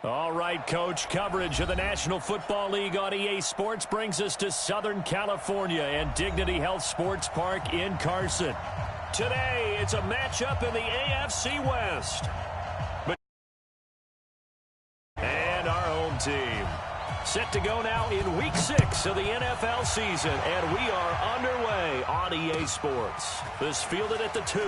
All right, Coach, coverage of the National Football League on EA Sports brings us to Southern California and Dignity Health Sports Park in Carson. Today, it's a matchup in the AFC West. And our home team set to go now in Week 6 of the NFL season, and we are underway on EA Sports. This fielded at the 2.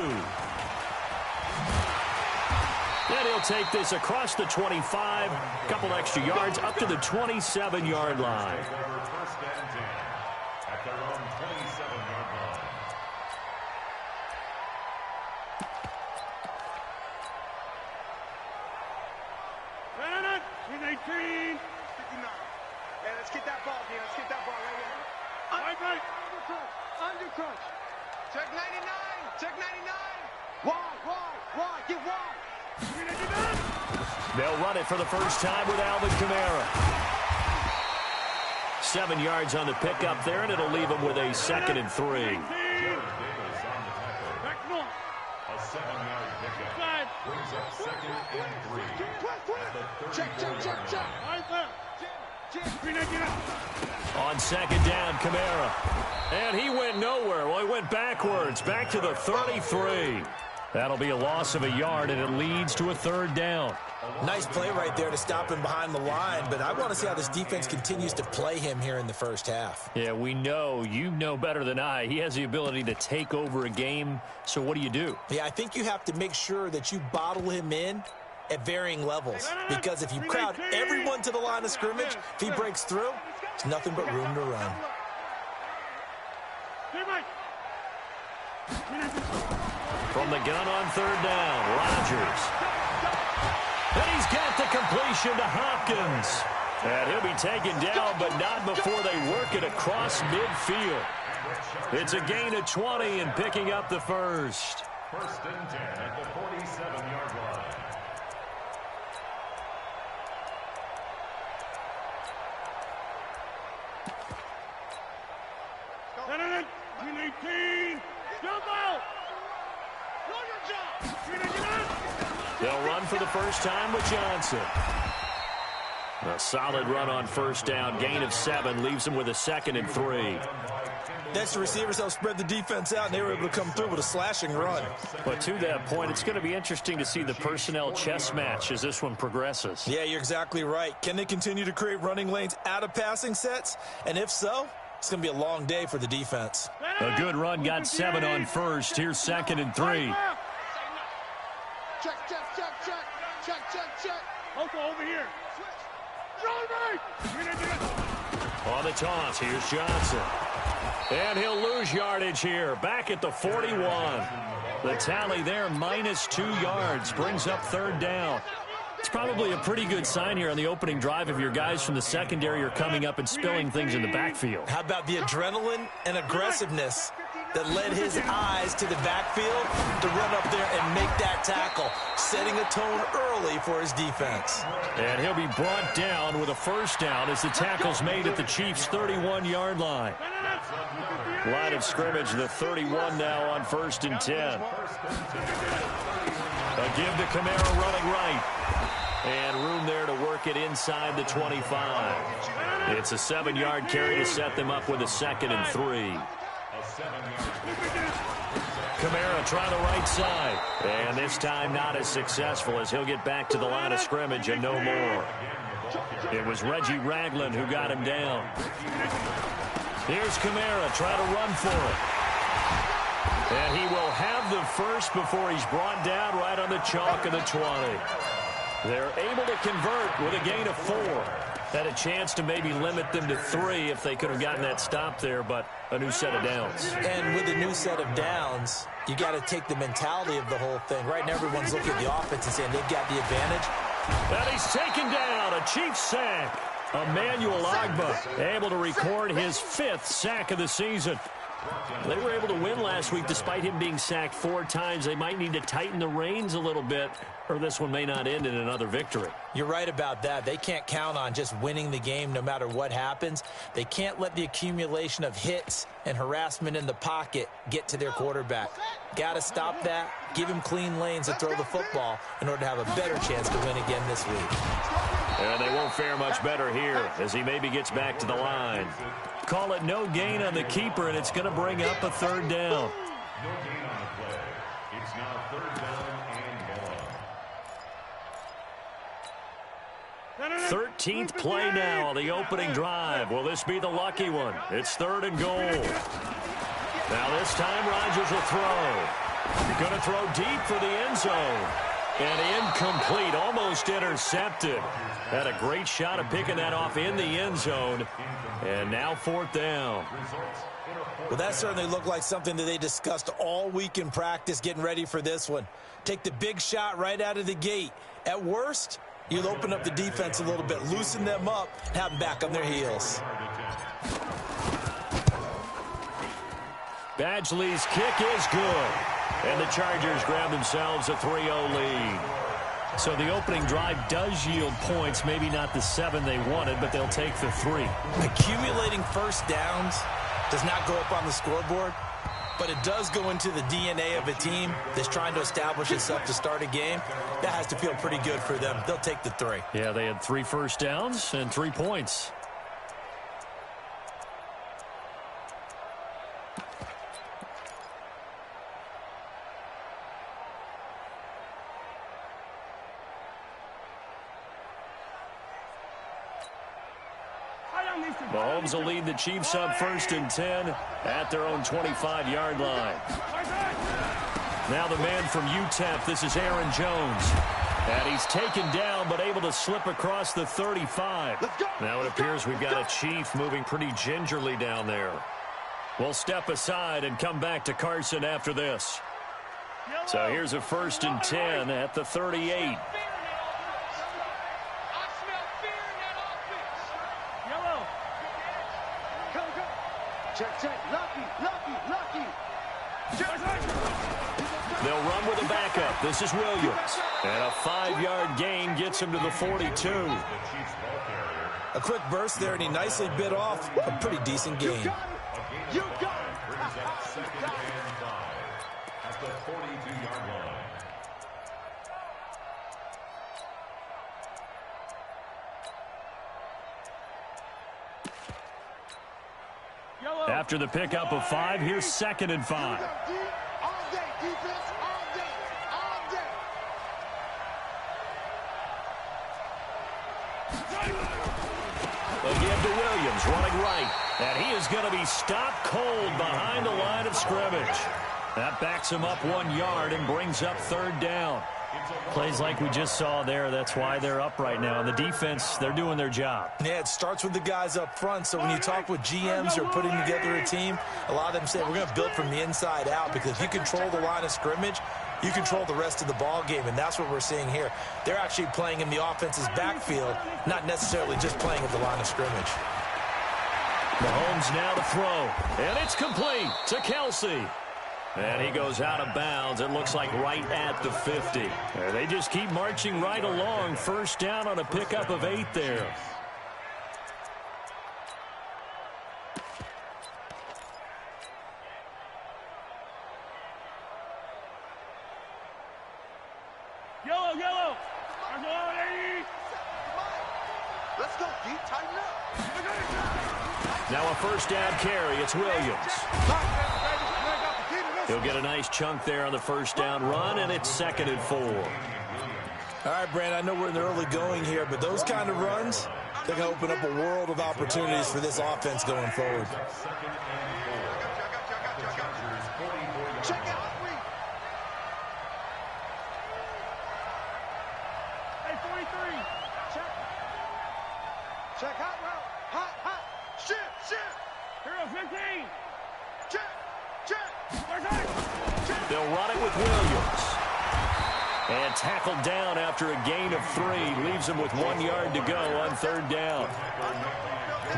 And he'll take this across the 25, a couple extra yards, up to the 27-yard line. Let's get that ball, Dean. Let's get that ball right here. Undercrunch. Check 99. Check 99. Wide. Get wide. They'll run it for the first time with Alvin Kamara. 7 yards on the pickup there, and it'll leave him with a 2nd and 3. A 7-yard pickup brings up 2nd and 3. Check. On 2nd down, Kamara. And he went nowhere. Well, he went backwards, back to the 33. That'll be a loss of a yard, and it leads to a 3rd down. Nice play right there to stop him behind the line, but I want to see how this defense continues to play him here in the first half. Yeah, we know. You know better than I. He has the ability to take over a game, so what do? Yeah, I think you have to make sure that you bottle him in at varying levels, because if you crowd everyone to the line of scrimmage, if he breaks through, there's nothing but room to run. From the gun on 3rd down, Rodgers. And he's got the completion to Hopkins. And he'll be taken down, but not before they work it across midfield. It's a gain of 20 and picking up the first. 1st and 10 at the 47-yard line. They'll run for the first time with Johnson. A solid run on 1st down. Gain of 7 leaves him with a 2nd and 3. That's the receivers help spread the defense out, and they were able to come through with a slashing run. But to that point, it's going to be interesting to see the personnel chess match as this one progresses. Yeah, you're exactly right. Can they continue to create running lanes out of passing sets? And if so, it's going to be a long day for the defense. A good run, got 7 on 1st. Here's 2nd and 3. Check. Over here. On the toss, here's Johnson. And he'll lose yardage here. Back at the 41. The tally there, minus 2 yards. Brings up 3rd down. It's probably a pretty good sign here on the opening drive if your guys from the secondary are coming up and spilling things in the backfield. How about the adrenaline and aggressiveness that led his eyes to the backfield to run up there and make that tackle, setting a tone early for his defense. And he'll be brought down with a 1st down as the tackle's made at the Chiefs' 31-yard line. Line of scrimmage, the 31 now on 1st and 10. A give to Kamara running right. And room there to work it inside the 25. It's a 7-yard carry to set them up with a 2nd and 3. Kamara trying the right side. And this time not as successful as he'll get back to the line of scrimmage and no more. It was Reggie Ragland who got him down. Here's Kamara trying to run for it. And he will have the first before he's brought down right on the chalk of the 20. They're able to convert with a gain of 4. Had a chance to maybe limit them to 3 if they could have gotten that stop there, but a new set of downs. And with a new set of downs, you got to take the mentality of the whole thing. Right now, everyone's looking at the offense and saying they've got the advantage. And he's taken down, a Chiefs sack. Emmanuel Ogbah able to record his 5th sack of the season. They were able to win last week despite him being sacked 4 times. They might need to tighten the reins a little bit, or this one may not end in another victory. You're right about that. They can't count on just winning the game no matter what happens. They can't let the accumulation of hits and harassment in the pocket get to their quarterback. Got to stop that, give him clean lanes to throw the football in order to have a better chance to win again this week. And they won't fare much better here as he maybe gets back to the line. Call it no gain on the keeper, and it's going to bring up a third down. No gain on the play. It's now third down and 13th play now on the opening drive. Will this be the lucky one? It's third and goal. Now this time Rodgers will throw. Going to throw deep for the end zone. And incomplete, almost intercepted. Had a great shot of picking that off in the end zone. And now fourth down. Well, that certainly looked like something that they discussed all week in practice getting ready for this one. Take the big shot right out of the gate. At worst, you'll open up the defense a little bit, loosen them up, and have them back on their heels. Badgley's kick is good. And the Chargers grab themselves a 3-0 lead. So the opening drive does yield points, maybe not the 7 they wanted, but they'll take the 3. Accumulating first downs does not go up on the scoreboard, but it does go into the DNA of a team that's trying to establish itself to start a game. That has to feel pretty good for them. They'll take the 3. Yeah, they had 3 first downs and 3 points. Mahomes will lead the Chiefs up 1st and 10 at their own 25-yard line. Now the man from UTEP, this is Aaron Jones. And he's taken down but able to slip across the 35. Now it appears we've got a Chief moving pretty gingerly down there. We'll step aside and come back to Carson after this. So here's a 1st and 10 at the 38. Lucky. They'll run with a backup. This is Williams. And a 5-yard gain gets him to the 42. A quick burst there, and he nicely bit off a pretty decent gain. You got it. Brings up 2nd and 5 at the 42-yard line. After the pickup of 5, here's 2nd and 5. All day, defense, all day. Again to Williams, running right. And he is going to be stopped cold behind the line of scrimmage. That backs him up 1 yard and brings up 3rd down. Plays like we just saw there. That's why they're up right now. And the defense, they're doing their job. Yeah, it starts with the guys up front. So when you talk with GMs who are putting together a team, a lot of them say we're going to build from the inside out, because if you control the line of scrimmage, you control the rest of the ball game, and that's what we're seeing here. They're actually playing in the offense's backfield, not necessarily just playing at the line of scrimmage. Mahomes now to throw, and it's complete to Kelsey. And he goes out of bounds. It looks like right at the 50. And they just keep marching right along. 1st down on a pickup of 8 there. Yellow. Let's go, D. Tighten up. Now a 1st down carry. It's Williams. He'll get a nice chunk there on the 1st down run, and it's 2nd and 4. All right, Brand, I know we're in the early going here, but those kind of runs, they're going to open up a world of opportunities for this offense going forward. Check out. Hey, 43. Check hot route. Hot. Shift. Hero 15. Check. They'll run it with Williams. And tackled down after a gain of 3. Leaves him with 1 yard to go on 3rd down.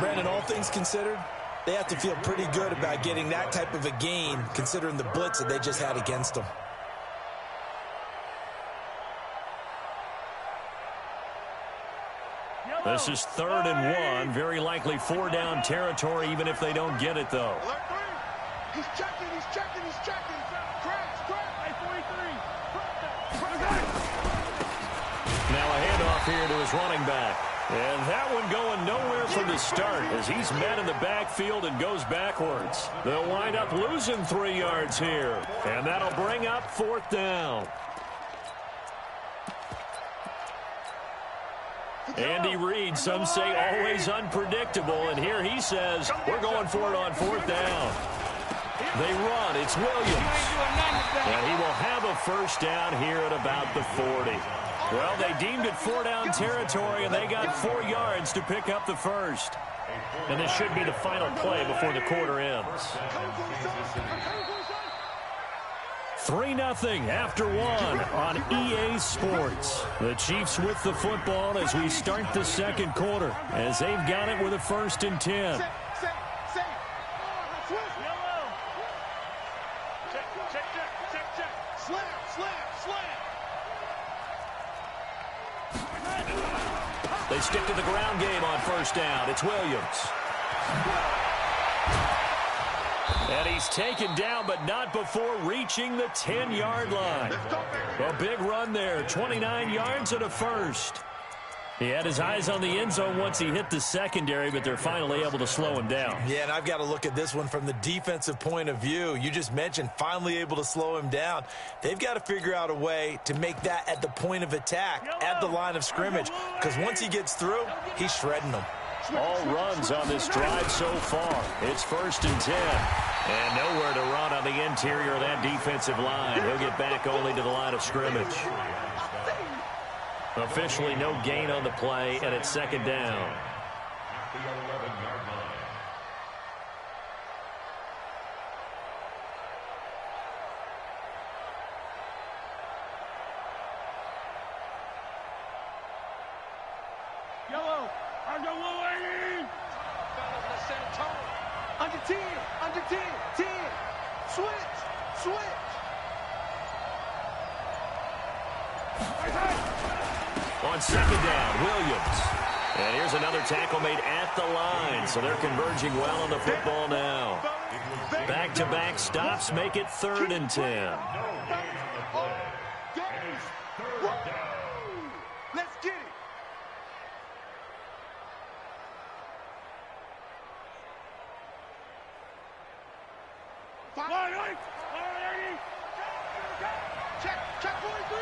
Brandon, all things considered, they have to feel pretty good about getting that type of a gain, considering the blitz that they just had against them. This is 3rd and 1. Very likely 4-down territory, even if they don't get it, though. He's checking. Crash. Hey, 43. Now a handoff here to his running back. And that one going nowhere from the start as he's met in the backfield and goes backwards. They'll wind up losing 3 yards here. And that'll bring up 4th down. Andy Reid, some say always unpredictable, and here he says, we're going for it on 4th down. They run, it's Williams. And he will have a first down here at about the 40. Well, they deemed it 4 down territory, and they got 4 yards to pick up the first. And this should be the final play before the quarter ends. 3-0 after 1 on EA Sports. The Chiefs with the football as we start the second quarter, as they've got it with a 1st and 10. They stick to the ground game on 1st down. It's Williams. And he's taken down, but not before reaching the 10-yard line. A big run there, 29 yards and a first. He had his eyes on the end zone once he hit the secondary, but they're finally able to slow him down. Yeah, and I've got to look at this one from the defensive point of view. You just mentioned finally able to slow him down. They've got to figure out a way to make that at the point of attack, at the line of scrimmage, because once he gets through, he's shredding them. All runs on this drive so far. It's 1st and 10. And nowhere to run on the interior of that defensive line. He'll get back only to the line of scrimmage. Officially no gain on the play, and it's 2nd down. The 11-yard line. Yellow, lady. Under 10, 10. Switch. On 2nd down, Williams. And here's another tackle made at the line, so they're converging well on the football now. Back-to-back stops make it 3rd and 10. Let's get it. Check 43.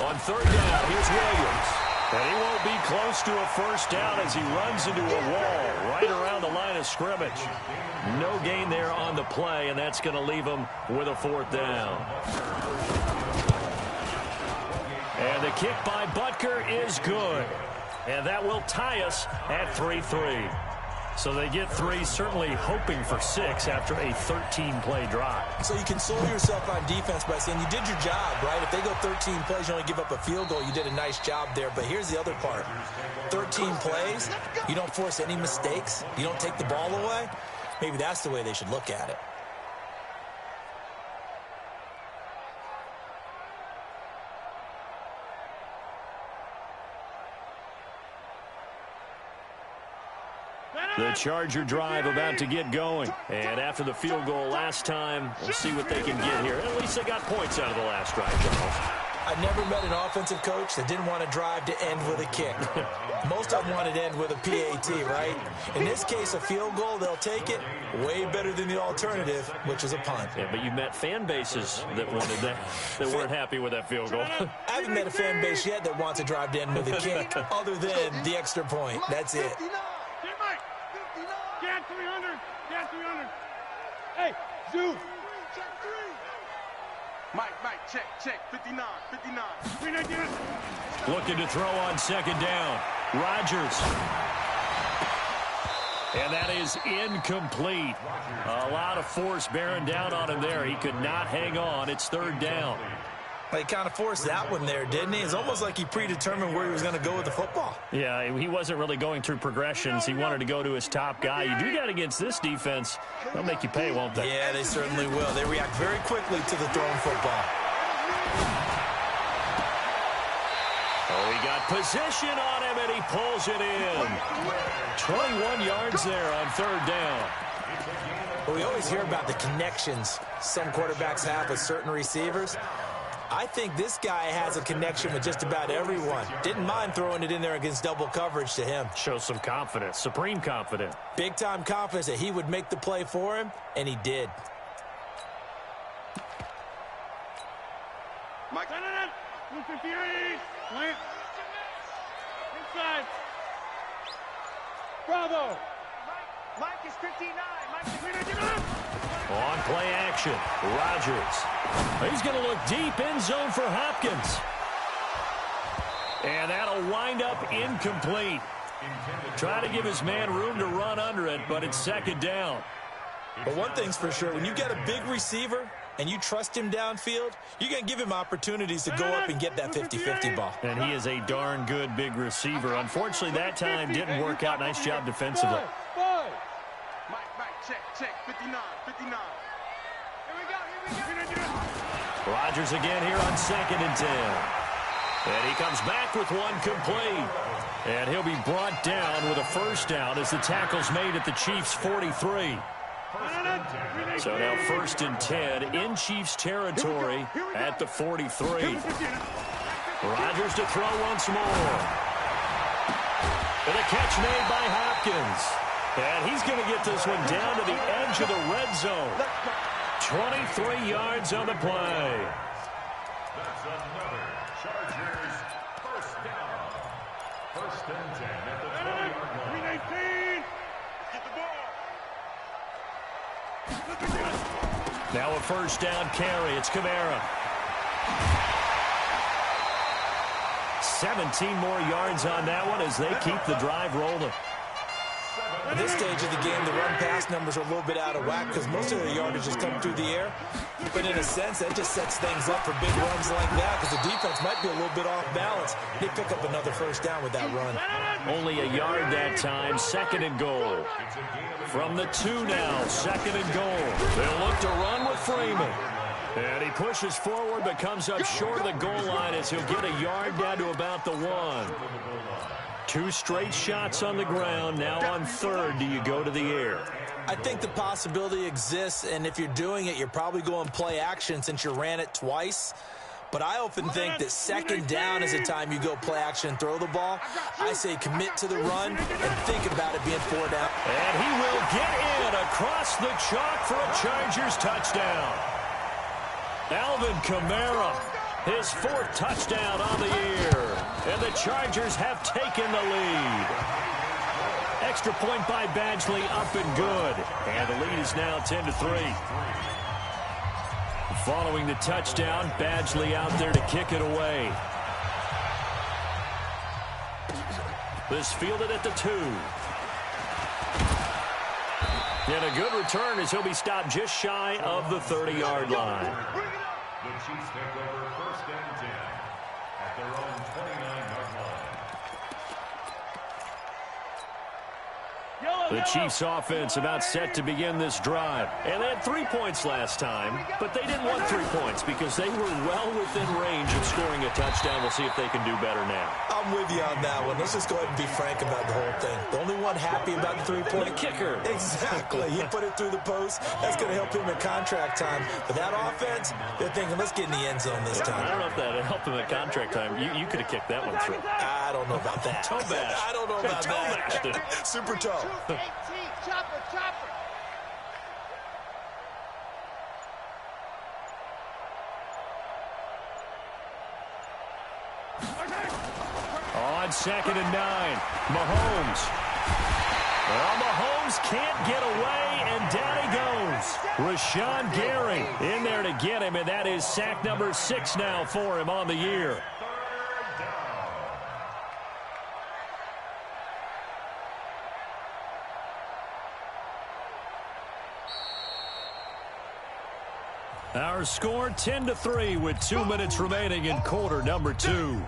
On 3rd down, here's Williams. And he won't be close to a first down as he runs into a wall right around the line of scrimmage. No gain there on the play, and that's going to leave him with a 4th down. And the kick by Butker is good. And that will tie us at 3-3. So they get 3, certainly hoping for 6 after a 13-play drive. So you console yourself on defense by saying you did your job, right? If they go 13 plays, you only give up a field goal, you did a nice job there. But here's the other part. 13 plays, you don't force any mistakes, you don't take the ball away. Maybe that's the way they should look at it. The Charger drive about to get going. And after the field goal last time, we'll see what they can get here. At least they got points out of the last drive, Charles. I never met an offensive coach that didn't want to drive to end with a kick. Most of them wanted to end with a PAT, right? In this case, a field goal, they'll take it. Way better than the alternative, which is a punt. Yeah, but you met fan bases that wanted that weren't happy with that field goal. I haven't met a fan base yet that wants to drive to end with a kick, other than the extra point. That's it. Get 300. Get 300. Hey, Zoo. Check 3. Mike, check. 59. Looking to throw on 2nd down. Rodgers. And that is incomplete. A lot of force bearing down on him there. He could not hang on. It's 3rd down. He kind of forced that one there, didn't he? It's almost like he predetermined where he was going to go with the football. Yeah, he wasn't really going through progressions. He wanted to go to his top guy. You do that against this defense, they'll make you pay, won't they? Yeah, they certainly will. They react very quickly to the thrown football. Oh, he got position on him, and he pulls it in. 21 yards there on 3rd down. But we always hear about the connections some quarterbacks have with certain receivers. I think this guy has a connection with just about everyone. Didn't mind throwing it in there against double coverage to him. Shows some confidence, supreme confidence. Big-time confidence that he would make the play for him, and he did. Mike. 258. Plant. Inside. Bravo. Mike is 59. Mike is 59. On play action, Rodgers. He's going to look deep end zone for Hopkins. And that'll wind up incomplete. Try to give his man room to run under it, but it's second down. But one thing's for sure, when you got a big receiver and you trust him downfield, you're going to give him opportunities to go up and get that 50-50 ball. And he is a darn good big receiver. Unfortunately, that time didn't work out. Nice job defensively. Mike, check. 59. Here we go. Rodgers again here on 2nd and 10. And he comes back with one complete. And he'll be brought down with a first down as the tackle's made at the Chiefs' 43. So now 1st and 10 in Chiefs territory at the 43. Rodgers to throw once more. And a catch made by Hopkins. And he's going to get this one down to the edge of the red zone. 23 yards on the play. That's another Chargers first down. 1st and 10 at the 20-yard line. 319. Get the ball. Now a first down carry. It's Kamara. 17 more yards on that one as they keep the drive rolling. At this stage of the game, the run-pass numbers are a little bit out of whack because most of their yardage has come through the air. But in a sense, that just sets things up for big runs like that because the defense might be a little bit off balance. They pick up another first down with that run. Only a yard that time. 2nd and goal. From the 2 now. 2nd and goal. They'll look to run with Freeman. And he pushes forward but comes up short of the goal line as he'll get a yard down to about the 1. 2 straight shots on the ground. Now on 3rd, do you go to the air? I think the possibility exists, and if you're doing it, you're probably going play action since you ran it twice. But I often think that 2nd down is the time you go play action and throw the ball. I say commit to the run and think about it being 4 down. And he will get in across the chalk for a Chargers touchdown. Alvin Kamara, his 4th touchdown on the year. And the Chargers have taken the lead. Extra point by Badgley, up and good. And the lead is now 10-3. Following the touchdown, Badgley out there to kick it away. This fielded at the 2. And a good return as he'll be stopped just shy of the 30-yard line. The Chiefs take over 1st and 10 at their own 29-yard line. The Chiefs offense about set to begin this drive. And they had 3 points last time, but they didn't want 3 points because they were well within range of scoring a touchdown. We'll see if they can do better now. I'm with you on that one. Let's just go ahead and be frank about the whole thing. The only one happy about the 3-point The kicker. Exactly. He put it through the post. That's going to help him in contract time. But that offense, they're thinking, let's get in the end zone this I time. don't know if that would help him at contract time. You could have kicked that one through. I don't know about that. Toe bash. I don't know about Toe bashed it. that. Super toe. 18. Chopper. On 2nd and 9, Mahomes. Well, Mahomes can't get away, and down he goes. Rashawn Gary in there to get him, and that is sack number 6 now for him on the year. Our score 10-3 with 2 minutes remaining in quarter number 2.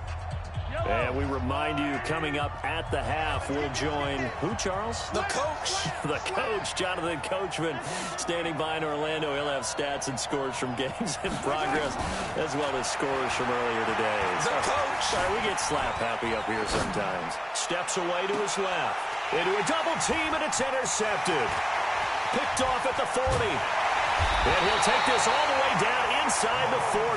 And we remind you, coming up at the half, we'll join who, Charles? The coach. The coach, Jonathan Coachman, standing by in Orlando. He'll have stats and scores from games in progress, as well as scores from earlier today. The coach. Sorry, we get slap happy up here sometimes. Steps away to his left. Into a double team, and it's intercepted. Picked off at the 40. And he'll take this all the way down inside the 40.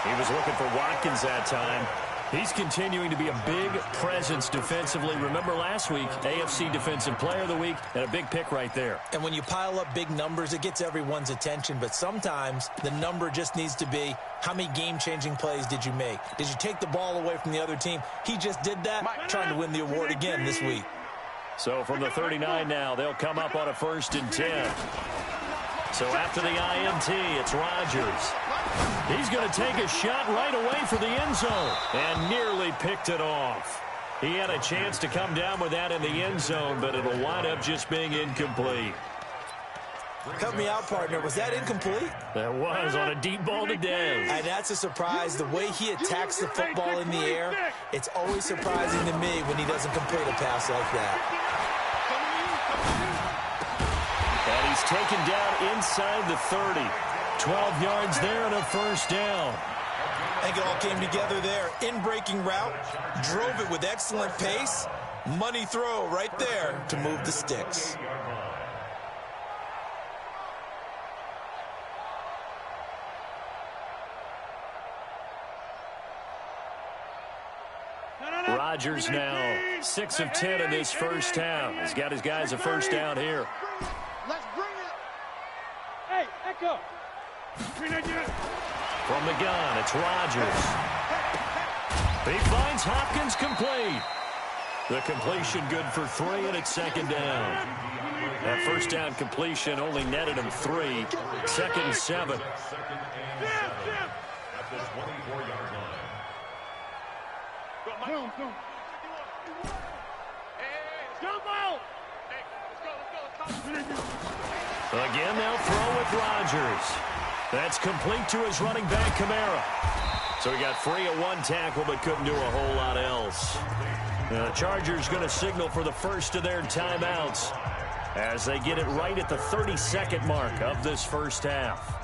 He was looking for Watkins that time. He's continuing to be a big presence defensively. Remember last week, AFC Defensive Player of the Week, and a big pick right there. And when you pile up big numbers, it gets everyone's attention. But sometimes the number just needs to be, how many game-changing plays did you make? Did you take the ball away from the other team? He just did that, trying to win the award again this week. So from the 39 now, they'll come up on a 1st and 10. So after the INT, it's Rodgers. He's going to take a shot right away for the end zone and nearly picked it off. He had a chance to come down with that in the end zone, but it'll wind up just being incomplete. Help me out, partner. Was that incomplete? That was on a deep ball today. And that's a surprise. The way he attacks the football in the air, it's always surprising to me when he doesn't complete a pass like that. And he's taken down inside the 30. 12 yards there and a 1st down. I think it all came together there. In-breaking route, drove it with excellent pace. Money throw right there to move the sticks. Rodgers now 6 of 10 in this 1st down. He's got his guys a 1st down here. Let's bring it. Hey, Echo. From the gun, it's Rodgers. He finds Hopkins complete. The completion good for 3, and it's 2nd down. That 1st down completion only netted him 3. 2nd and 7. At the 24-yard line. Again, they'll throw with Rodgers. That's complete to his running back, Kamara. So he got free of 1 tackle, but couldn't do a whole lot else. The Chargers going to signal for the first of their timeouts as they get it right at the 32nd mark of this 1st half.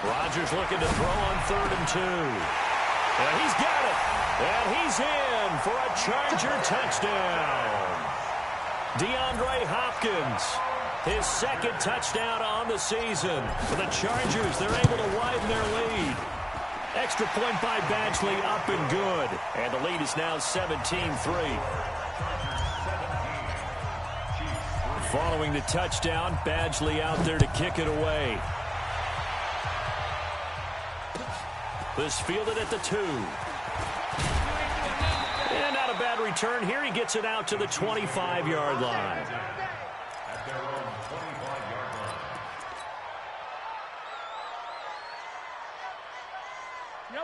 Rodgers looking to throw on 3rd and 2. And he's got it. And he's in for a Charger touchdown. DeAndre Hopkins, his 2nd touchdown on the season. For the Chargers, they're able to widen their lead. Extra point by Badgley, up and good. And the lead is now 17-3. Following the touchdown, Badgley out there to kick it away. This fielded at the 2. And not a bad return here. He gets it out to the 25-yard line. At their own 25-yard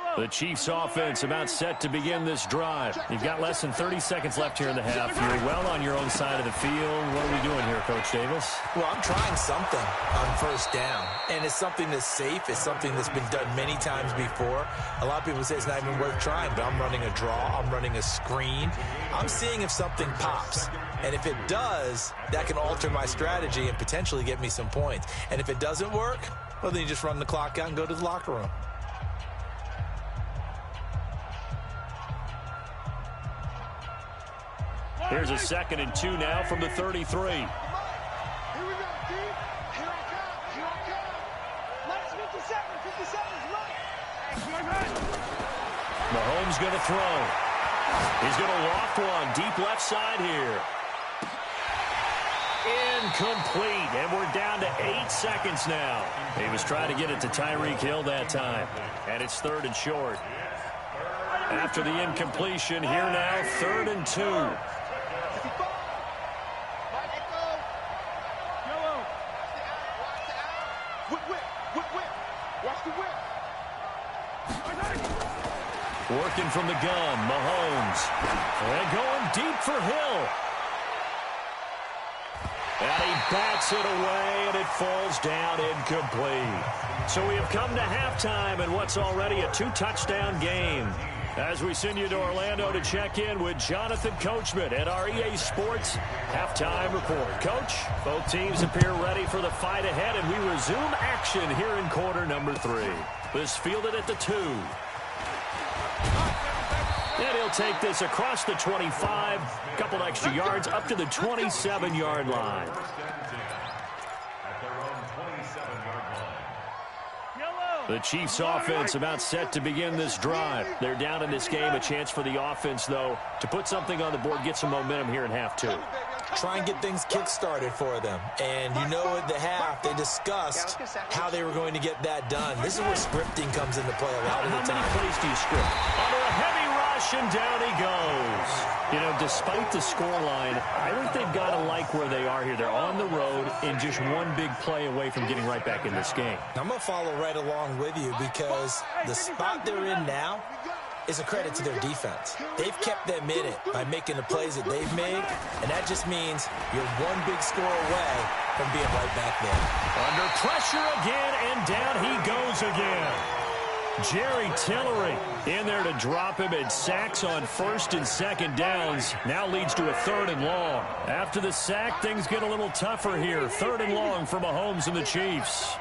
line. The Chiefs offense about set to begin this drive. You've got less than 30 seconds left here in the half. You're well on your own side of the field. What are we doing here, Coach Davis? Well, I'm trying something on 1st down, and it's something that's safe. It's something that's been done many times before. A lot of people say it's not even worth trying, but I'm running a draw. I'm running a screen. I'm seeing if something pops, and if it does, that can alter my strategy and potentially get me some points. And if it doesn't work, well, then you just run the clock out and go to the locker room. Here's a 2nd and 2 now from the 33. Here we go, Steve. Here I come. Here I come. Last 57. 57's right. Mahomes going to throw. He's going to loft one deep left side here. Incomplete, and we're down to 8 seconds now. He was trying to get it to Tyreek Hill that time, and it's 3rd and short. After the incompletion, here now, 3rd and 2. Working from the gun, Mahomes. And going deep for Hill. And he bats it away, and it falls down incomplete. So we have come to halftime in what's already a 2-touchdown game. As we send you to Orlando to check in with Jonathan Coachman at our EA Sports Halftime Report. Coach, both teams appear ready for the fight ahead, and we resume action here in quarter number 3. This fielded at the 2. And he'll take this across the 25, a couple extra yards up to the 27-yard line. The Chiefs offense about set to begin this drive. They're down in this game. A chance for the offense, though, to put something on the board, get some momentum here in half 2. Try and get things kick-started for them. And you know at the half, they discussed how they were going to get that done. This is where scripting comes into play a lot of the time. How many plays do you script? Under a heavy rush, and down he goes. You know, despite the scoreline, I think they've got to like where they are here. They're on the road and just one big play away from getting right back in this game. I'm going to follow right along with you because the spot they're in now is a credit to their defense. They've kept them in it by making the plays that they've made, and that just means you're one big score away from being right back there. Under pressure again, and down he goes again. Jerry Tillery in there to drop him, and sacks on 1st and 2nd downs. Now leads to a 3rd and long. After the sack, things get a little tougher here. 3rd and long for Mahomes and the Chiefs.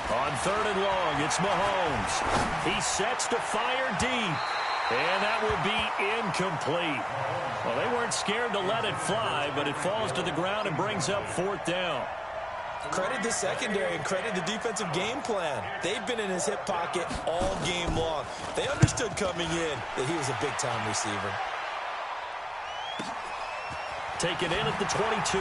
On 3rd and long, it's Mahomes. He sets to fire deep, and that will be incomplete. Well, they weren't scared to let it fly, but it falls to the ground and brings up 4th down. Credit the secondary and credit the defensive game plan. They've been in his hip pocket all game long. They understood coming in that he was a big-time receiver. Taken in at the 22.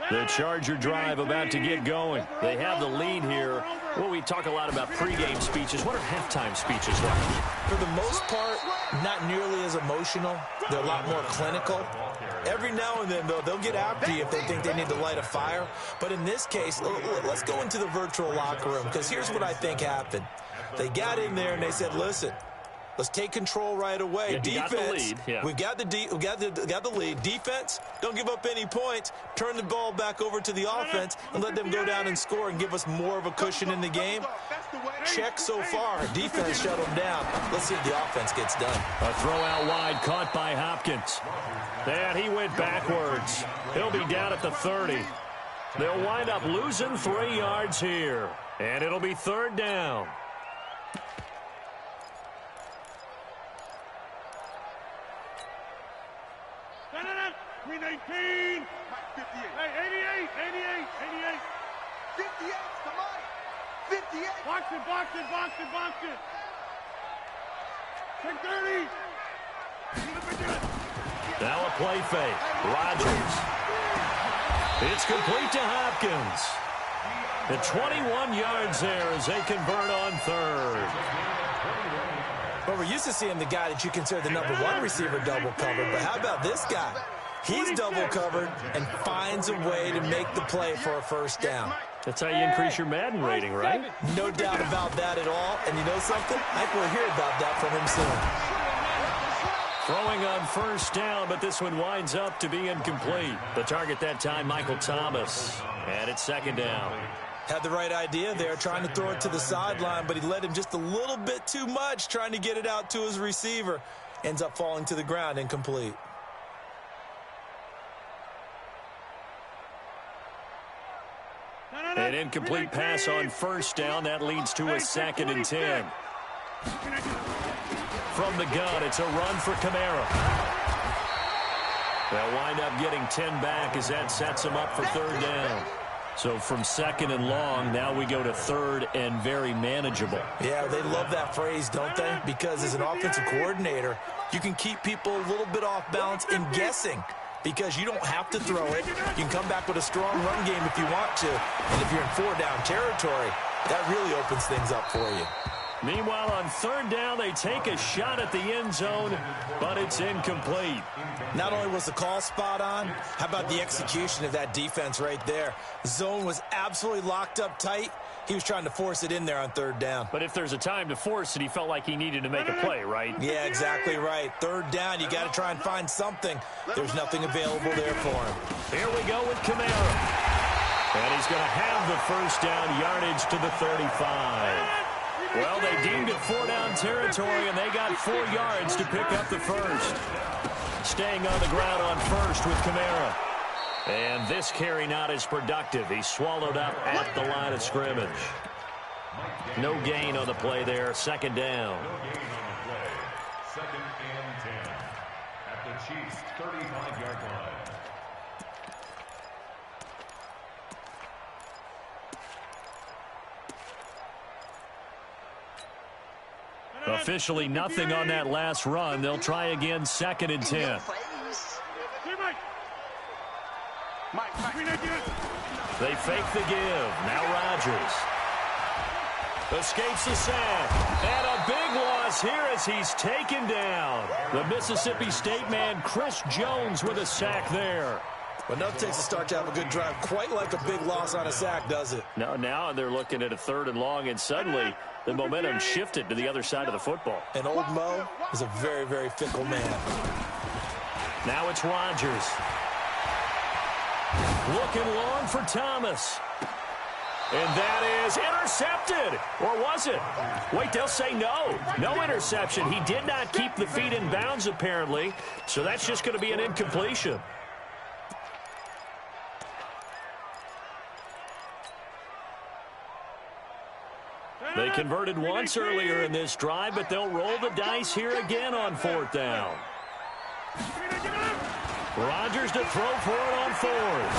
The Charger drive about to get going. They have the lead here. Well, we talk a lot about pregame speeches. What are halftime speeches like? For the most part, not nearly as emotional. They're a lot more clinical. Every now and then, though, they'll get after you if they think they need to light a fire. But in this case, let's go into the virtual locker room, because here's what I think happened. They got in there and they said, listen, let's take control right away. Yeah, defense, we've got the lead. Defense, don't give up any points. Turn the ball back over to the offense and let them go down and score and give us more of a cushion in the game. Check so far. Defense shut them down. Let's see if the offense gets done. A throw out wide, caught by Hopkins. And he went backwards. He'll be down at the 30. They'll wind up losing 3 yards here. And it'll be 3rd down. Green 18. 58. Hey, 88. 58. Come on. 58. Box it. Take 30. Now a play fake. Rodgers. It's complete to Hopkins. The 21 yards there as they convert on 3rd. Well, we're used to seeing the guy that you consider the #1 receiver double covered, but how about this guy? He's double covered and finds a way to make the play for a 1st down. That's how you increase your Madden rating, right? No doubt about that at all. And you know something? I think we'll hear about that from him soon. Throwing on 1st down, but this one winds up to be incomplete. The target that time, Michael Thomas. And it's 2nd down. Had the right idea there, trying to throw it to the sideline, but he led him just a little bit too much, trying to get it out to his receiver. Ends up falling to the ground, incomplete. An incomplete pass on 1st down. That leads to a 2nd and 10. From the gun, it's a run for Kamara. They'll wind up getting 10 back as that sets them up for 3rd down. So from 2nd and long, now we go to 3rd and very manageable. Yeah, they love that phrase, don't they? Because as an offensive coordinator, you can keep people a little bit off balance and guessing. Because you don't have to throw it. You can come back with a strong run game if you want to. And if you're in 4-down territory, that really opens things up for you. Meanwhile, on third down, they take a shot at the end zone, but it's incomplete. Not only was the call spot on, how about the execution of that defense right there? Zone was absolutely locked up tight. He was trying to force it in there on third down. But if there's a time to force it, he felt like he needed to make a play, right? Yeah, exactly right. Third down, you got to try and find something. There's nothing available there for him. Here we go with Kamara. And he's going to have the first down yardage to the 35. Well, they deemed it 4-down territory, and they got 4 yards to pick up the first. Staying on the ground on first with Kamara. And this carry not as productive. He's swallowed up at the line of scrimmage. No gain on the play there. Second down. No gain on the play. 2nd and 10 at the Chiefs' 35-yard line. Officially nothing on that last run. They'll try again 2nd and 10. They fake the give. Now Rodgers. Escapes the sack. And a big loss here as he's taken down. The Mississippi State man, Chris Jones, with a sack there. But enough takes a start to have a good drive. Quite like a big loss on a sack, does it? No, now they're looking at a 3rd and long, and suddenly the momentum shifted to the other side of the football. And old Mo is a very, very fickle man. Now it's Rodgers. Looking long for Thomas. And that is intercepted. Or was it? Wait, they'll say no. No interception. He did not keep the feet in bounds, apparently. So that's just going to be an incompletion. They converted once earlier in this drive, but they'll roll the dice here again on 4th down. Rodgers to throw for it on 4th.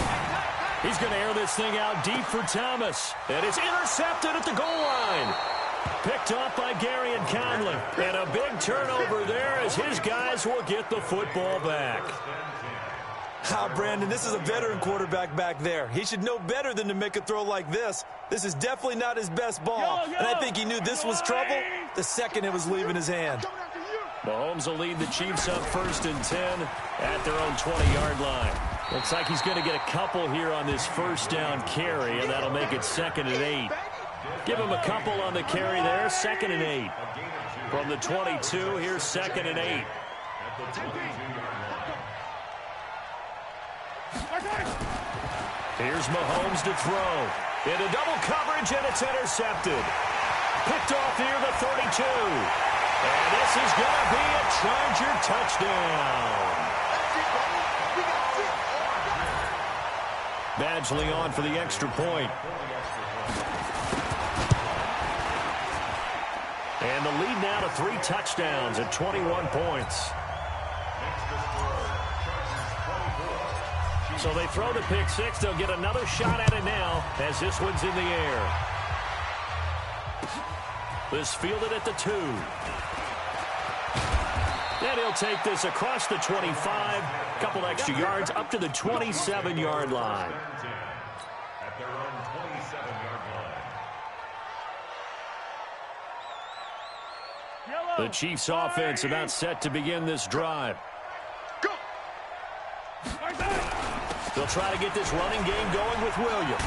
He's going to air this thing out deep for Thomas. And it's intercepted at the goal line. Picked off by Garyon Conley. And a big turnover there as his guys will get the football back. Brandon, this is a veteran quarterback back there. He should know better than to make a throw like this. This is definitely not his best ball. And I think he knew this was trouble the second it was leaving his hand. Mahomes will lead the Chiefs up 1st and 10 at their own 20-yard line. Looks like he's going to get a couple here on this 1st down carry, and that'll make it 2nd and 8. Give him a couple on the carry there, 2nd and 8. From the 22, here's 2nd and 8. Here's Mahomes to throw. Into double coverage, and it's intercepted. Picked off near the 32. And this is going to be a Charger touchdown. Badgley on for the extra point. And the lead now to 3 touchdowns at 21 points. So they throw the pick 6. They'll get another shot at it now as this one's in the air. This fielded at the 2. And he'll take this across the 25. Couple extra yards up to the 27-yard line. At their own 27-yard line. The Chiefs offense about set to begin this drive. They'll try to get this running game going with Williams.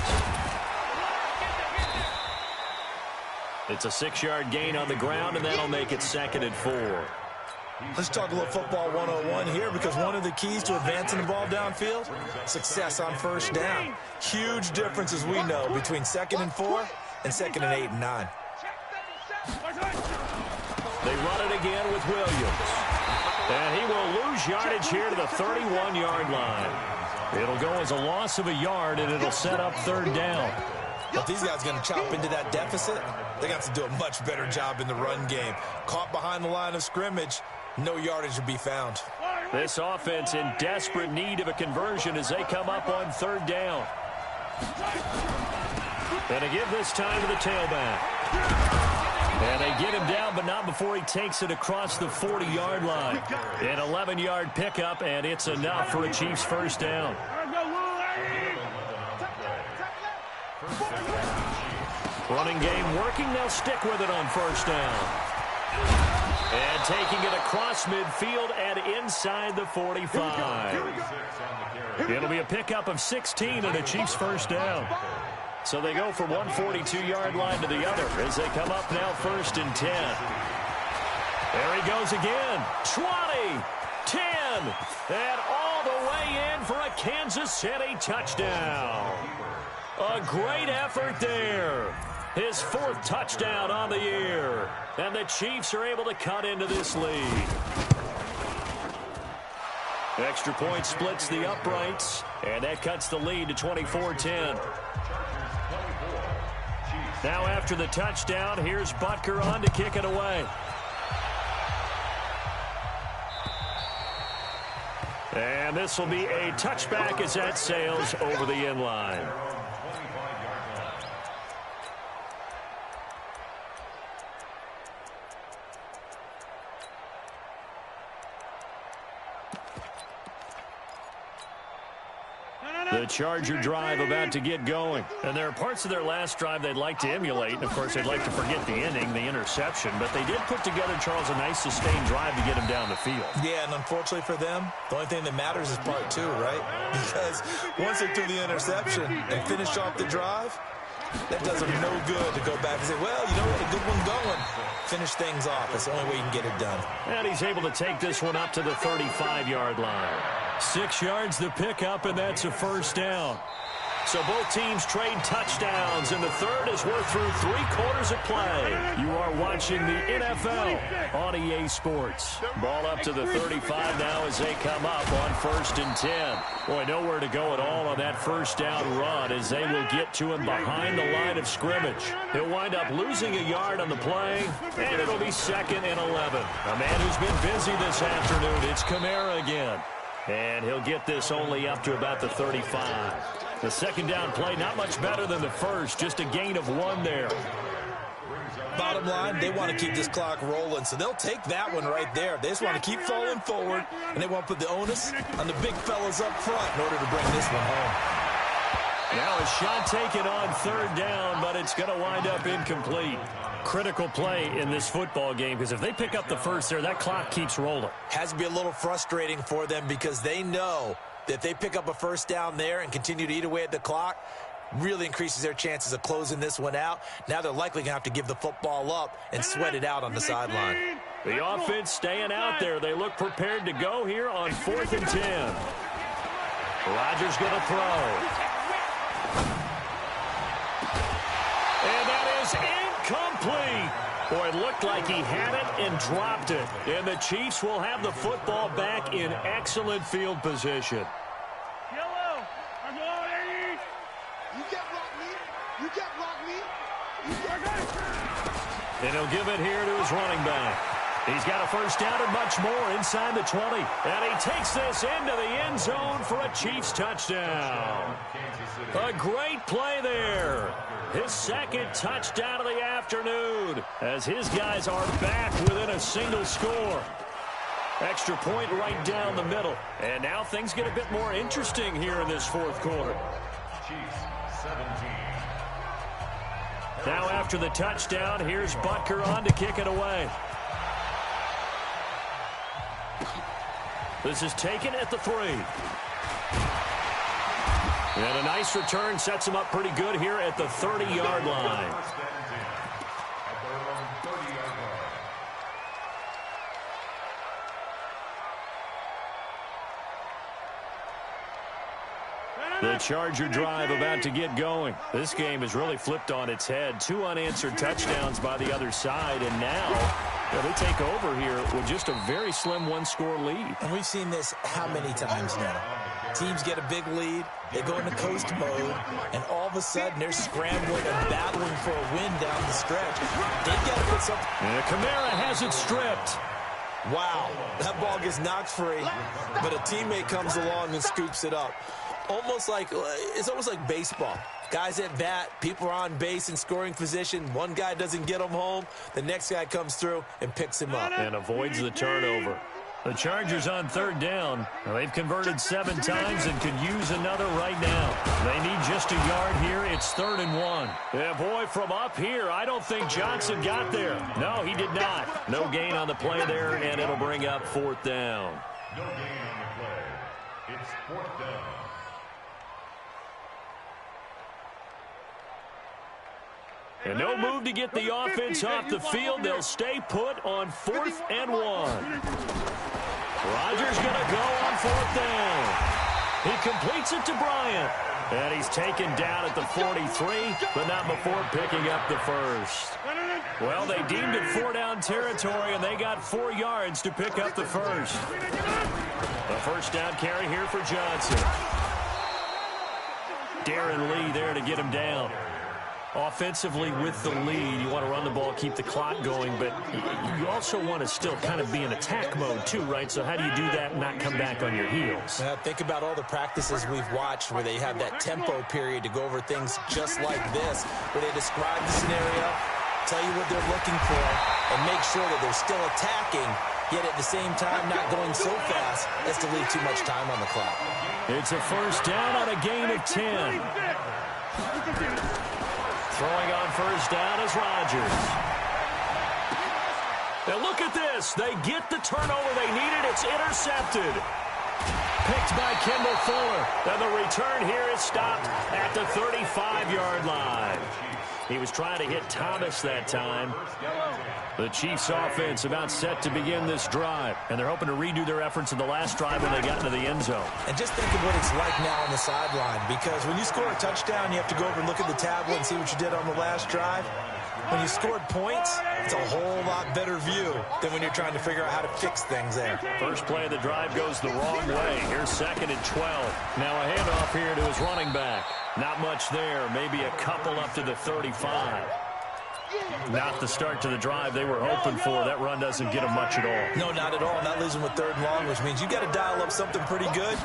It's a 6-yard gain on the ground, and that'll make it 2nd and 4. Let's talk a little football 101 here, because one of the keys to advancing the ball downfield, success on 1st down. Huge difference, as we know, between 2nd and 4 and 2nd and 8 and 9. They run it again with Williams. And he will lose yardage here to the 31-yard line. It'll go as a loss of a yard, and it'll set up 3rd down. But these guys are going to chop into that deficit. They got to do a much better job in the run game. Caught behind the line of scrimmage, no yardage to be found. This offense in desperate need of a conversion as they come up on 3rd down. And to give this time to the tailback. And they get him down, but not before he takes it across the 40-yard line. An 11-yard pickup, and it's enough for a Chiefs 1st down. Running game working. They'll stick with it on first down. And taking it across midfield and inside the 45. It'll be a pickup of 16 and a Chiefs first down. So they go from one 42-yard line to the other as they come up now first and 10. There he goes again. 20, 10, and all the way in for a Kansas City touchdown. A great effort there. His 4th touchdown on the year. And the Chiefs are able to cut into this lead. Extra point splits the uprights, and that cuts the lead to 24-10. Now after the touchdown, here's Butker on to kick it away. And this will be a touchback as that sails over the end line. The Charger drive about to get going. And there are parts of their last drive they'd like to emulate. And, of course, they'd like to forget the inning, the interception. But they did put together, Charles, a nice sustained drive to get him down the field. Yeah, and unfortunately for them, the only thing that matters is part 2, right? Because once they threw the interception and finished off the drive, that does them no good to go back and say, well, you know what, a good one going. Finish things off. That's the only way you can get it done. And he's able to take this one up to the 35-yard line. 6 yards the pickup, and that's a first down. So both teams trade touchdowns, and the third as we're through 3 quarters of play. You are watching the NFL on EA Sports. Ball up to the 35 now as they come up on first and 10. Boy, nowhere to go at all on that first down run as they will get to him behind the line of scrimmage. He'll wind up losing a yard on the play, and it'll be 2nd and 11. A man who's been busy this afternoon, it's Kamara again. And he'll get this only up to about the 35. The second down play, not much better than the first, just a gain of 1 there. Bottom line, they want to keep this clock rolling, so they'll take that one right there. They just want to keep falling forward, and they want to put the onus on the big fellas up front in order to bring this one home. Now a shot taken on 3rd down, but it's going to wind up incomplete. Critical play in this football game, because if they pick up the first there, that clock keeps rolling. Has to be a little frustrating for them because they know that if they pick up a first down there and continue to eat away at the clock, really increases their chances of closing this one out. Now they're likely going to have to give the football up and sweat it out on the sideline. The offense staying out there. They look prepared to go here on 4th and 10. Rodgers going to throw. And that is incomplete. Boy, it looked like he had it and dropped it. And the Chiefs will have the football back in excellent field position. And he'll give it here to his running back. He's got a first down and much more inside the 20. And he takes this into the end zone for a Chiefs touchdown. A great play there. His 2nd touchdown of the afternoon as his guys are back within a single score. Extra point right down the middle. And now things get a bit more interesting here in this 4th quarter. Chiefs 17. Now after the touchdown, here's Butker on to kick it away. This is taken at the 3. And a nice return sets him up pretty good here at the 30-yard line. The Charger drive about to get going. This game has really flipped on its head. 2 unanswered touchdowns by the other side, and now they take over here with just a very slim 1-score lead. And we've seen this how many times now? Teams get a big lead, they go into coast mode, and all of a sudden they're scrambling and battling for a win down the stretch. They've got to put something. And Kamara has it stripped. Wow, that ball gets knocked free, but a teammate comes along and scoops it up. It's almost like baseball. Guys at bat, people are on base in scoring position. One guy doesn't get him home. The next guy comes through and picks him up. And avoids the turnover. The Chargers on third down. Well, they've converted 7 times and could use another right now. They need just a yard here. It's 3rd and 1. Yeah, boy, from up here, I don't think Johnson got there. No, he did not. No gain on the play there, and it'll bring up 4th down. No gain on the play. It's 4th down. And no move to get the offense off the field. They'll stay put on 4th and 1. Rodgers going to go on 4th down. He completes it to Bryant. And he's taken down at the 43, but not before picking up the first. Well, they deemed it 4-down territory, and they got 4 yards to pick up the first. A first down carry here for Johnson. Darren Lee there to get him down. Offensively with the lead, you want to run the ball, keep the clock going, but you also want to still kind of be in attack mode too, right? So how do you do that and not come back on your heels? Think about all the practices we've watched where they have that tempo period to go over things just like this, where they describe the scenario, tell you what they're looking for, and make sure that they're still attacking, yet at the same time not going so fast as to leave too much time on the clock. It's a first down on a gain of 10. Throwing on first down is Rodgers. Now look at this. They get the turnover they needed. It's intercepted. Picked by Kendall Fuller. And the return here is stopped at the 35-yard line. He was trying to hit Thomas that time. The Chiefs offense about set to begin this drive. And they're hoping to redo their efforts in the last drive when they got into the end zone. And just think of what it's like now on the sideline. Because when you score a touchdown, you have to go over and look at the tablet and see what you did on the last drive. When you scored points, it's a whole lot better view than when you're trying to figure out how to fix things there. First play of the drive goes the wrong way. Here's 2nd and 12. Now a handoff here to his running back. Not much there. Maybe a couple up to the 35. Not the start to the drive they were hoping for. That run doesn't get them much at all. No, not at all. Not losing with 3rd and long, which means you got to dial up something pretty good.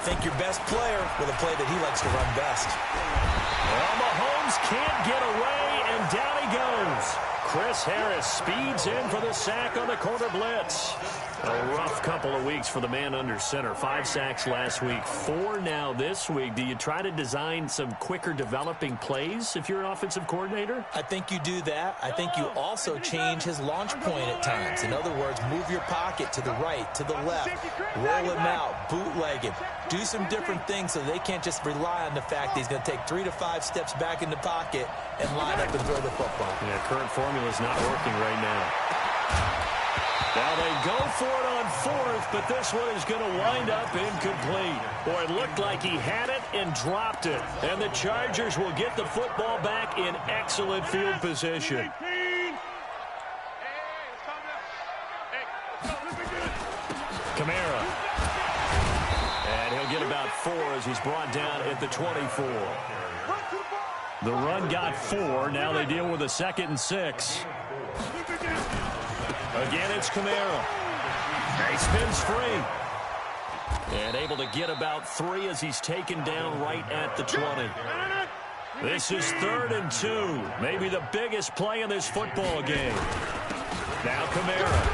Think your best player with a play that he likes to run best. Well, Mahomes can't get away, and down he goes. Chris Harris speeds in for the sack on the corner blitz. A rough couple of weeks for the man under center. 5 sacks last week, 4 now this week. Do you try to design some quicker developing plays if you're an offensive coordinator? I think you do that. I think you also change his launch point at times. In other words, move your pocket to the right, to the left, roll him out, bootleg him. Do some different things so they can't just rely on the fact that he's going to take 3 to 5 steps back in the pocket and line up and throw the football. Yeah, current formula is not working right now. Now they go for it on 4th, but this one is going to wind up incomplete. Boy, it looked like he had it and dropped it. And the Chargers will get the football back in excellent field position. Kamara. And he'll get about 4 as he's brought down at the 24. The run got 4. Now they deal with a 2nd and 6. Again, it's Kamara. He spins free. And able to get about 3 as he's taken down right at the 20. This is 3rd and 2. Maybe the biggest play in this football game. Now Kamara.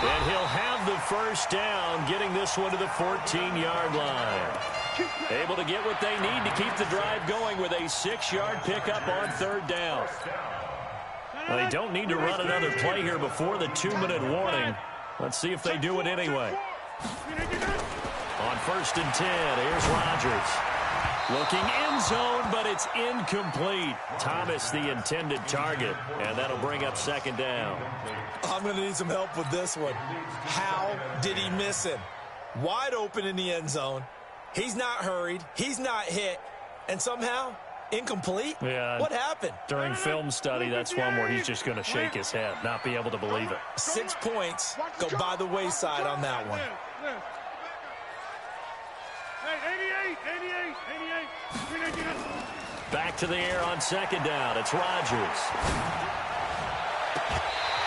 And he'll have the first down, getting this one to the 14-yard line. Able to get what they need to keep the drive going with a 6-yard pickup on 3rd down. Well, they don't need to run another play here before the 2-minute warning. Let's see if they do it anyway. On 1st and 10, here's Rodgers. Looking end zone, but it's incomplete. Thomas, the intended target, and that'll bring up 2nd down. I'm going to need some help with this one. How did he miss him? Wide open in the end zone. He's not hurried. He's not hit. And somehow, incomplete? Yeah. What happened? During film study, that's one where he's just going to shake his head, not be able to believe it. 6 points go by the wayside on that one. Back to the air on 2nd down. It's Rodgers.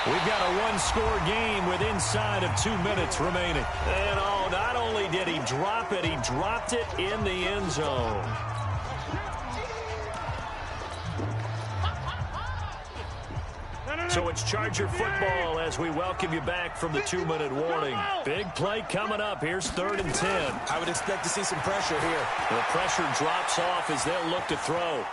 We've got a one-score game with inside of 2 minutes remaining. And oh, not only did he drop it, he dropped it in the end zone. So it's Charger football as we welcome you back from the 2-minute warning. Big play coming up. Here's 3rd and 10. I would expect to see some pressure here. The pressure drops off as they'll look to throw.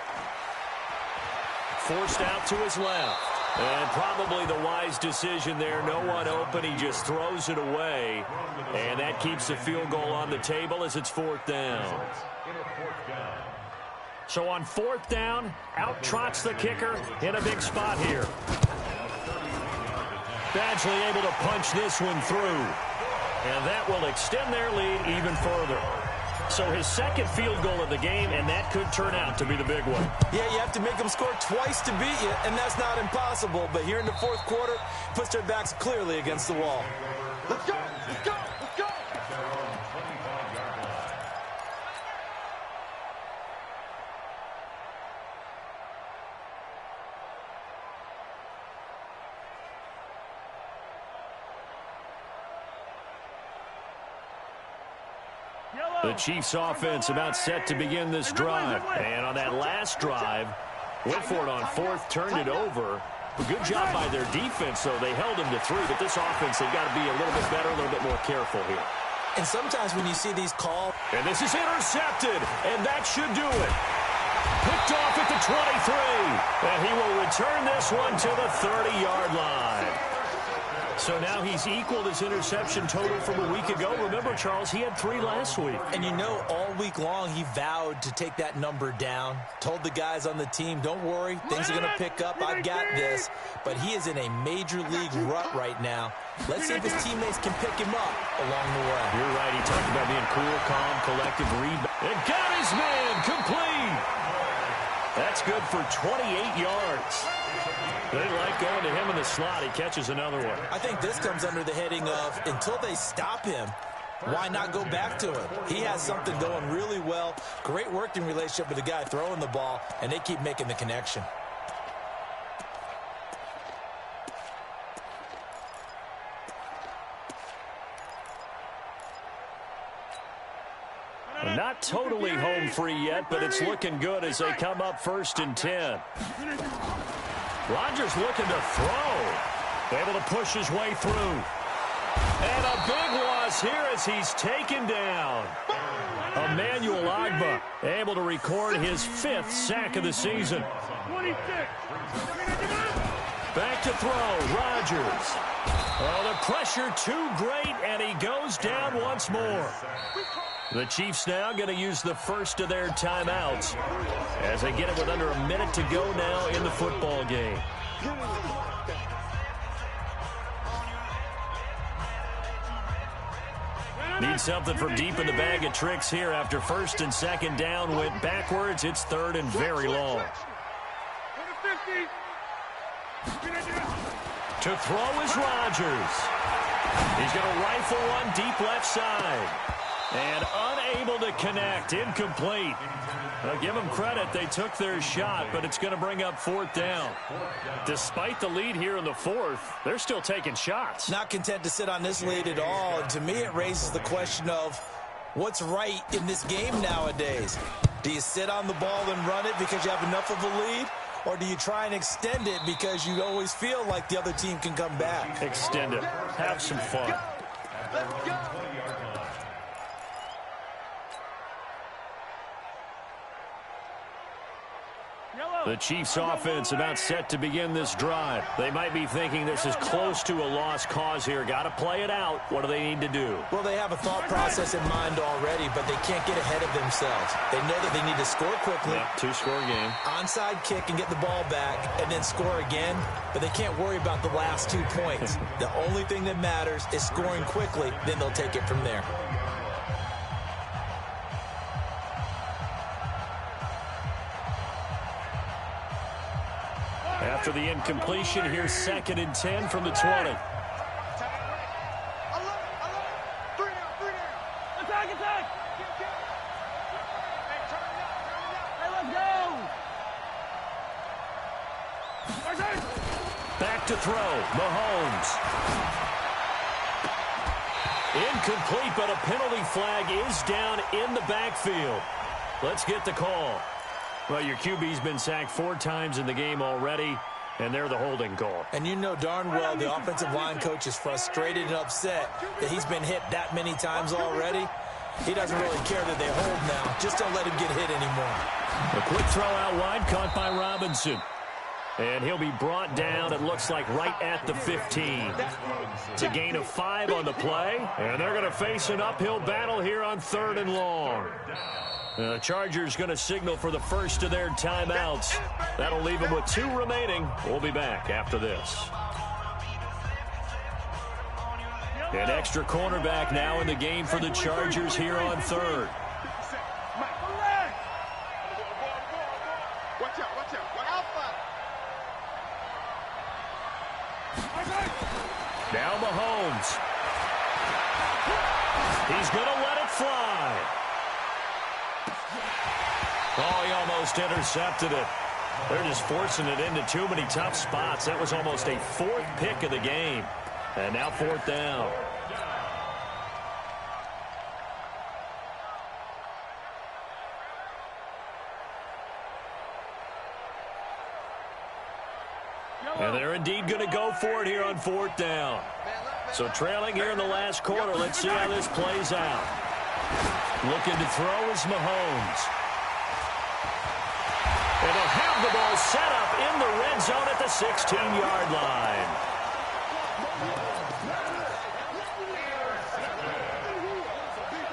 Forced out to his left. And probably the wise decision there. No one open. He just throws it away. And that keeps the field goal on the table as it's 4th down. So on 4th down, out trots the kicker in a big spot here. Badgley able to punch this one through. And that will extend their lead even further. So his 2nd field goal of the game, and that could turn out to be the big one. Yeah, you have to make them score twice to beat you, and that's not impossible. But here in the 4th quarter, puts their backs clearly against the wall. Let's go! Let's go! Let's go! The Chiefs offense about set to begin this drive. And on that last drive, went for it on 4th, turned it over. A good job by their defense, though. They held them to 3, but this offense, they've got to be a little bit better, a little bit more careful here. And sometimes when you see these calls... And this is intercepted, and that should do it. Picked off at the 23, and he will return this one to the 30-yard line. So now he's equaled his interception total from a week ago. Remember, Charles, he had 3 last week. And you know, all week long, he vowed to take that number down. Told the guys on the team, don't worry, things are going to pick up. I've got this. But he is in a major league rut right now. Let's see if his teammates can pick him up along the way. You're right. He talked about being cool, calm, collective, rebound. And got his man complete. That's good for 28 yards. They like going to him in the slot. He catches another one. I think this comes under the heading of, until they stop him, why not go back to him? He has something going really well. Great working relationship with the guy throwing the ball, and they keep making the connection. Not totally home free yet, but it's looking good as they come up 1st and 10. Rodgers looking to throw. Able to push his way through. And a big loss here as he's taken down. Emmanuel Ogbah able to record his 5th sack of the season. Back to throw, Rodgers. Oh, the pressure too great, and he goes down once more. The Chiefs now going to use the first of their timeouts as they get it with under a minute to go now in the football game. Need something from deep in the bag of tricks here after 1st and 2nd down went backwards. It's 3rd and very long. To throw is Rodgers. He's going to rifle one deep left side. And unable to connect. Incomplete. Now, give them credit. They took their shot, but it's going to bring up 4th down. Despite the lead here in the 4th, they're still taking shots. Not content to sit on this lead at all. And to me, it raises the question of what's right in this game nowadays. Do you sit on the ball and run it because you have enough of a lead? Or do you try and extend it because you always feel like the other team can come back? Extend it. Have some fun. Let's go! The Chiefs offense about set to begin this drive. They might be thinking this is close to a lost cause here. Got to play it out. What do they need to do? Well, they have a thought process in mind already, but they can't get ahead of themselves. They know that they need to score quickly. Yep, 2-score game. Onside kick and get the ball back and then score again, but they can't worry about the last 2 points. The only thing that matters is scoring quickly, then they'll take it from there. After the incompletion, here's 2nd and 10 from the 20. 3 down. Attack! Hey, turn it up. Hey, let's go! Back to throw, Mahomes. Incomplete, but a penalty flag is down in the backfield. Let's get the call. Well, your QB's been sacked 4 times in the game already, and they're the holding call. And you know darn well the offensive line coach is frustrated and upset that he's been hit that many times already. He doesn't really care that they hold now. Just don't let him get hit anymore. A quick throw out wide, caught by Robinson. And he'll be brought down, it looks like, right at the 15. It's a gain of 5 on the play, and they're going to face an uphill battle here on 3rd and long. The Chargers going to signal for the first of their timeouts. That'll leave them with 2 remaining. We'll be back after this. An extra cornerback now in the game for the Chargers here on 3rd. Now Mahomes. He's going to let it fly. Oh, he almost intercepted it. They're just forcing it into too many tough spots. That was almost a 4th pick of the game. And now 4th down. And they're indeed going to go for it here on 4th down. So trailing here in the last quarter. Let's see how this plays out. Looking to throw is Mahomes. And they'll have the ball set up in the red zone at the 16-yard line.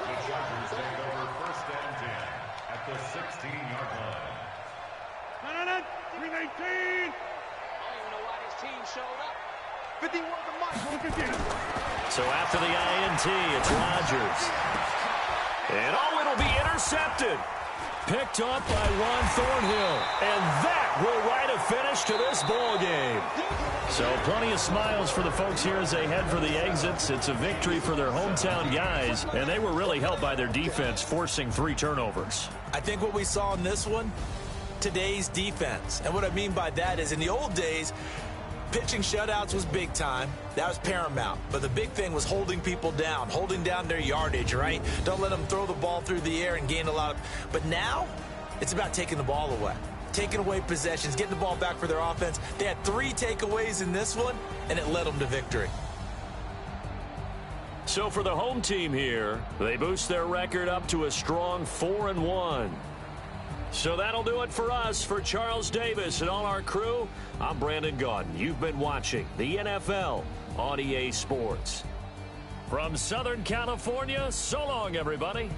The Chargers take over 1st and 10 at the 16-yard line. 319. Team showed up. 51 to Mike. So after the INT, it's Rodgers. And oh, it'll be intercepted. Picked up by Juan Thornhill. And that will write a finish to this ball game. So plenty of smiles for the folks here as they head for the exits. It's a victory for their hometown guys. And they were really helped by their defense, forcing 3 turnovers. I think what we saw in this one, today's defense. And what I mean by that is in the old days, pitching shutouts was big time. That was paramount. But the big thing was holding people down, holding down their yardage, right? Don't let them throw the ball through the air and gain a lot of... But now, it's about taking the ball away. Taking away possessions, getting the ball back for their offense. They had 3 takeaways in this one, and it led them to victory. So for the home team here, they boost their record up to a strong 4-1. So that'll do it for us. For Charles Davis and all our crew, I'm Brandon Gaudin. You've been watching the NFL on EA Sports. From Southern California, so long, everybody.